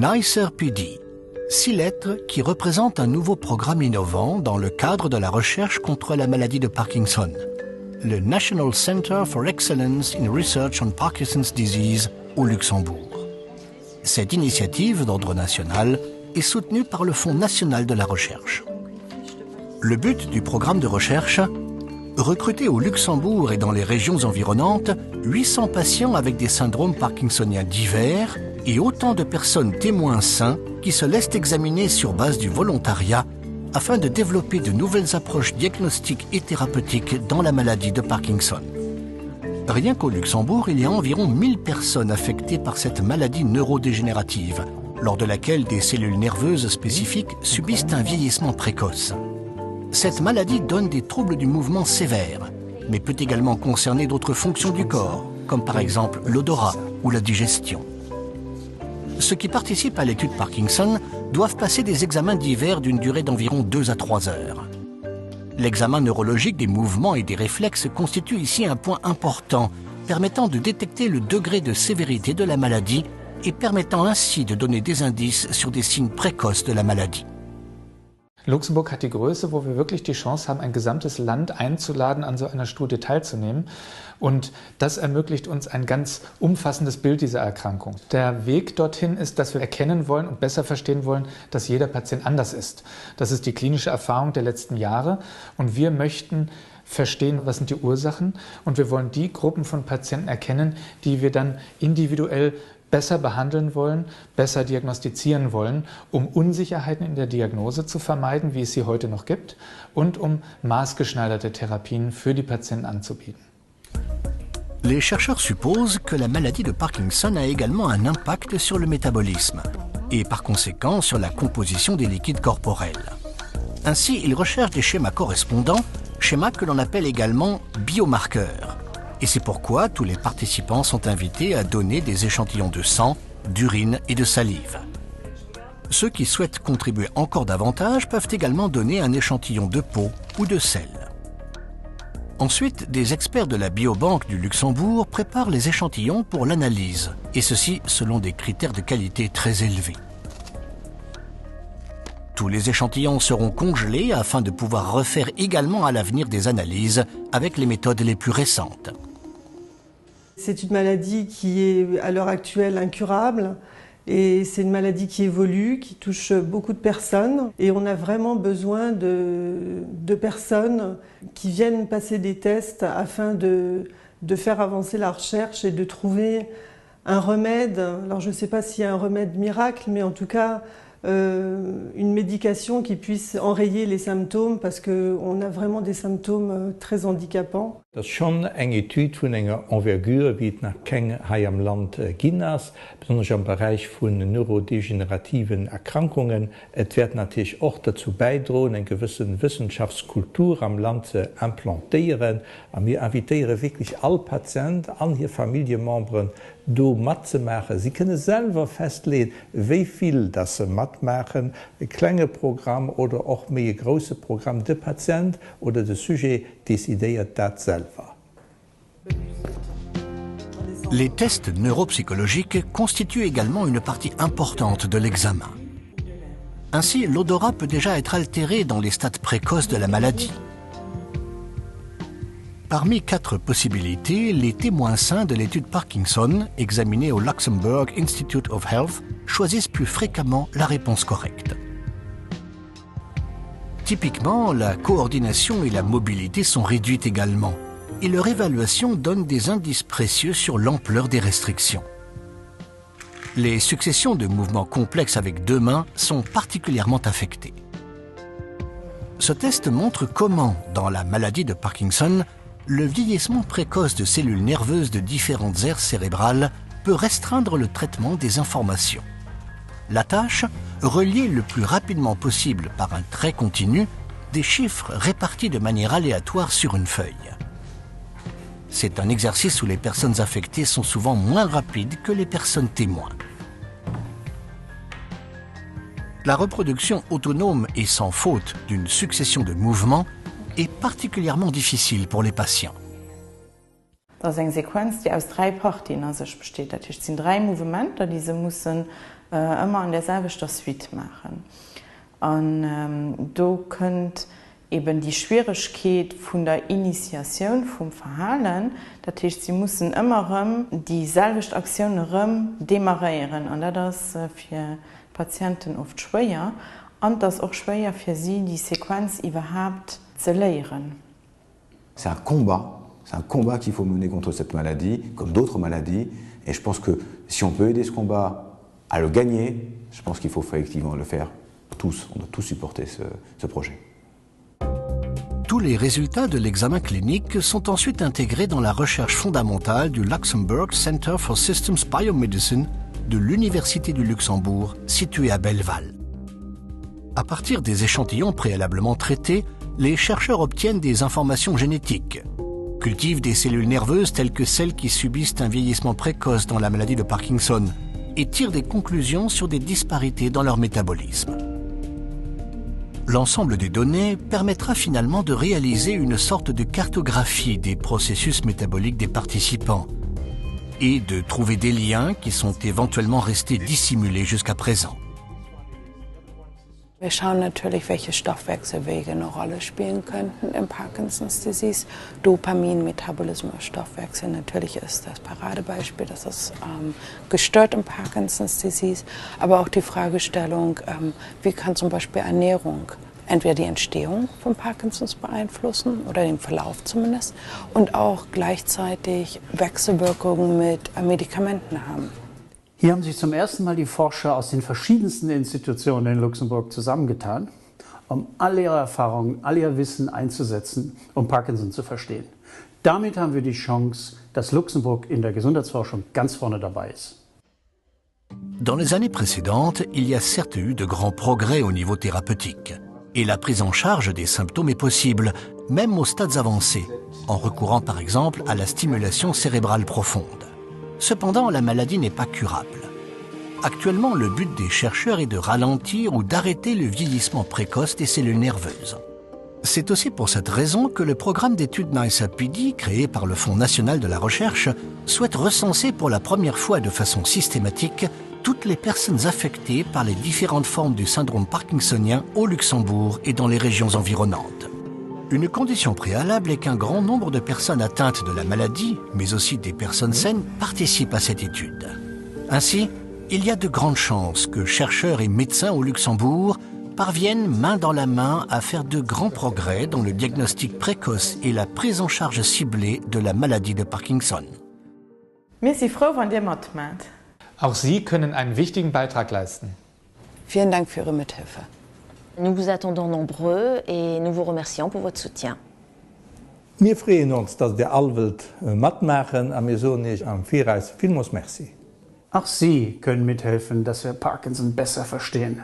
NICER-PD, 6 lettres qui représentent un nouveau programme innovant dans le cadre de la recherche contre la maladie de Parkinson, le National Center for Excellence in Research on Parkinson's Disease au Luxembourg. Cette initiative d'ordre national est soutenue par le Fonds national de la recherche. Le but du programme de recherche, recruter au Luxembourg et dans les régions environnantes 800 patients avec des syndromes parkinsoniens divers et autant de personnes témoins sains qui se laissent examiner sur base du volontariat afin de développer de nouvelles approches diagnostiques et thérapeutiques dans la maladie de Parkinson. Rien qu'au Luxembourg, il y a environ 1000 personnes affectées par cette maladie neurodégénérative, lors de laquelle des cellules nerveuses spécifiques subissent un vieillissement précoce. Cette maladie donne des troubles du mouvement sévères, mais peut également concerner d'autres fonctions du corps, comme par exemple l'odorat ou la digestion. Ceux qui participent à l'étude Parkinson doivent passer des examens divers d'une durée d'environ 2 à 3 heures. L'examen neurologique des mouvements et des réflexes constitue ici un point important, permettant de détecter le degré de sévérité de la maladie et permettant ainsi de donner des indices sur des signes précoces de la maladie. Luxemburg hat die Größe, wo wir wirklich die Chance haben, ein gesamtes Land einzuladen, an so einer Studie teilzunehmen. Und das ermöglicht uns ein ganz umfassendes Bild dieser Erkrankung. Der Weg dorthin ist, dass wir erkennen wollen und besser verstehen wollen, dass jeder Patient anders ist. Das ist die klinische Erfahrung der letzten Jahre. Und wir möchten verstehen, was sind die Ursachen. Und wir wollen die Gruppen von Patienten erkennen, die wir dann individuell besser behandeln wollen, besser diagnostizieren wollen, um Unsicherheiten in der Diagnose zu vermeiden, wie es sie heute noch gibt, und um maßgeschneiderte Therapien für die Patienten anzubieten. Les chercheurs supposent que la maladie de Parkinson a également un impact sur le métabolisme et par conséquent sur la composition des liquides corporels. Ainsi, ils recherchent des schémas correspondants, schémas que l'on appelle également biomarqueurs. Et c'est pourquoi tous les participants sont invités à donner des échantillons de sang, d'urine et de salive. Ceux qui souhaitent contribuer encore davantage peuvent également donner un échantillon de peau ou de sel. Ensuite, des experts de la biobanque du Luxembourg préparent les échantillons pour l'analyse, et ceci selon des critères de qualité très élevés. Tous les échantillons seront congelés afin de pouvoir refaire également à l'avenir des analyses avec les méthodes les plus récentes. C'est une maladie qui est à l'heure actuelle incurable et c'est une maladie qui évolue, qui touche beaucoup de personnes et on a vraiment besoin de personnes qui viennent passer des tests afin de faire avancer la recherche et de trouver un remède. Alors je ne sais pas s'il y a un remède miracle, mais en tout cas une médication qui puisse enrayer les symptômes parce qu'on a vraiment des symptômes très handicapants. Das ist schon eine Etude von einer Envergure, wie es noch kein hier am Land gibt, besonders im Bereich von neurodegenerativen Erkrankungen. Es wird natürlich auch dazu beitragen, eine gewisse Wissenschaftskultur am Land zu implantieren. Und wir invitieren wirklich alle Patienten, alle ihre Familienmembern, da mitzumachen. Sie können selber festlegen, wie viel das sie mitmachen. Ein kleines Programm oder auch mehr großes Programm. Der Patient oder der Sujet décidiert das selber. Les tests neuropsychologiques constituent également une partie importante de l'examen. Ainsi, l'odorat peut déjà être altéré dans les stades précoces de la maladie. Parmi 4 possibilités, les témoins sains de l'étude Parkinson, examinés au Luxembourg Institute of Health, choisissent plus fréquemment la réponse correcte. Typiquement, la coordination et la mobilité sont réduites également, et leur évaluation donne des indices précieux sur l'ampleur des restrictions. Les successions de mouvements complexes avec 2 mains sont particulièrement affectées. Ce test montre comment, dans la maladie de Parkinson, le vieillissement précoce de cellules nerveuses de différentes aires cérébrales peut restreindre le traitement des informations. La tâche, relier le plus rapidement possible par un trait continu des chiffres répartis de manière aléatoire sur une feuille. C'est un exercice où les personnes affectées sont souvent moins rapides que les personnes témoins. La reproduction autonome et sans faute d'une succession de mouvements est particulièrement difficile pour les patients. Das ist eine Sequenz, die aus 3 Partien besteht. Das sind 3 Movementen, diese müssen immer an derselben Suite machen. Und du könnt eben die Schwierigkeit von der Initiation vom Verhalten, das heißt, sie müssen immer dieselbe Aktion demarieren. Und das ist für Patienten oft schwer. Und das ist auch schwer für sie, die Sequenz überhaupt zu lernen. C'est un combat qu'il faut mener contre cette maladie, comme d'autres maladies. Et je pense que si on peut aider ce combat à le gagner, je pense qu'il faut effectivement le faire tous. On doit tous supporter ce projet. Tous les résultats de l'examen clinique sont ensuite intégrés dans la recherche fondamentale du Luxembourg Center for Systems Biomedicine de l'Université du Luxembourg, située à Belleval. À partir des échantillons préalablement traités, les chercheurs obtiennent des informations génétiques, cultivent des cellules nerveuses telles que celles qui subissent un vieillissement précoce dans la maladie de Parkinson et tirent des conclusions sur des disparités dans leur métabolisme. L'ensemble des données permettra finalement de réaliser une sorte de cartographie des processus métaboliques des participants et de trouver des liens qui sont éventuellement restés dissimulés jusqu'à présent. Wir schauen natürlich, welche Stoffwechselwege eine Rolle spielen könnten im Parkinson's Disease. Dopamin, Metabolismus, Stoffwechsel, natürlich ist das Paradebeispiel, das ist gestört im Parkinson's Disease. Aber auch die Fragestellung, wie kann zum Beispiel Ernährung entweder die Entstehung von Parkinson's beeinflussen oder den Verlauf zumindest und auch gleichzeitig Wechselwirkungen mit Medikamenten haben. Hier haben sich zum ersten Mal die Forscher aus den verschiedensten Institutionen in Luxemburg zusammengetan, um alle ihre Erfahrungen, all ihr Wissen einzusetzen, um Parkinson zu verstehen. Damit haben wir die Chance, dass Luxemburg in der Gesundheitsforschung ganz vorne dabei ist. Dans les années précédentes, il y a certes eu de grands progrès au niveau thérapeutique. Et la prise en charge des symptômes est possible, même aux stades avancés, en recourant par exemple à la stimulation cérébrale profonde. Cependant, la maladie n'est pas curable. Actuellement, le but des chercheurs est de ralentir ou d'arrêter le vieillissement précoce des cellules nerveuses. C'est aussi pour cette raison que le programme d'études NICE-APD, créé par le Fonds national de la recherche, souhaite recenser pour la première fois de façon systématique toutes les personnes affectées par les différentes formes du syndrome parkinsonien au Luxembourg et dans les régions environnantes. Une condition préalable est qu'un grand nombre de personnes atteintes de la maladie, mais aussi des personnes saines, participent à cette étude. Ainsi, il y a de grandes chances que chercheurs et médecins au Luxembourg parviennent main dans la main à faire de grands progrès dans le diagnostic précoce et la prise en charge ciblée de la maladie de Parkinson. Wir sind froh, wenn ihr mitmacht. Auch Sie können einen wichtigen Beitrag leisten. Vielen Dank für Ihre Mithilfe. Nous vous attendons nombreux et nous vous remercions pour votre soutien. Wir freuen uns, dass der Allwelt mitmachen, und wir sagen nicht am Vierreis vielmals merci. Auch Sie können mithelfen, dass wir Parkinson besser verstehen.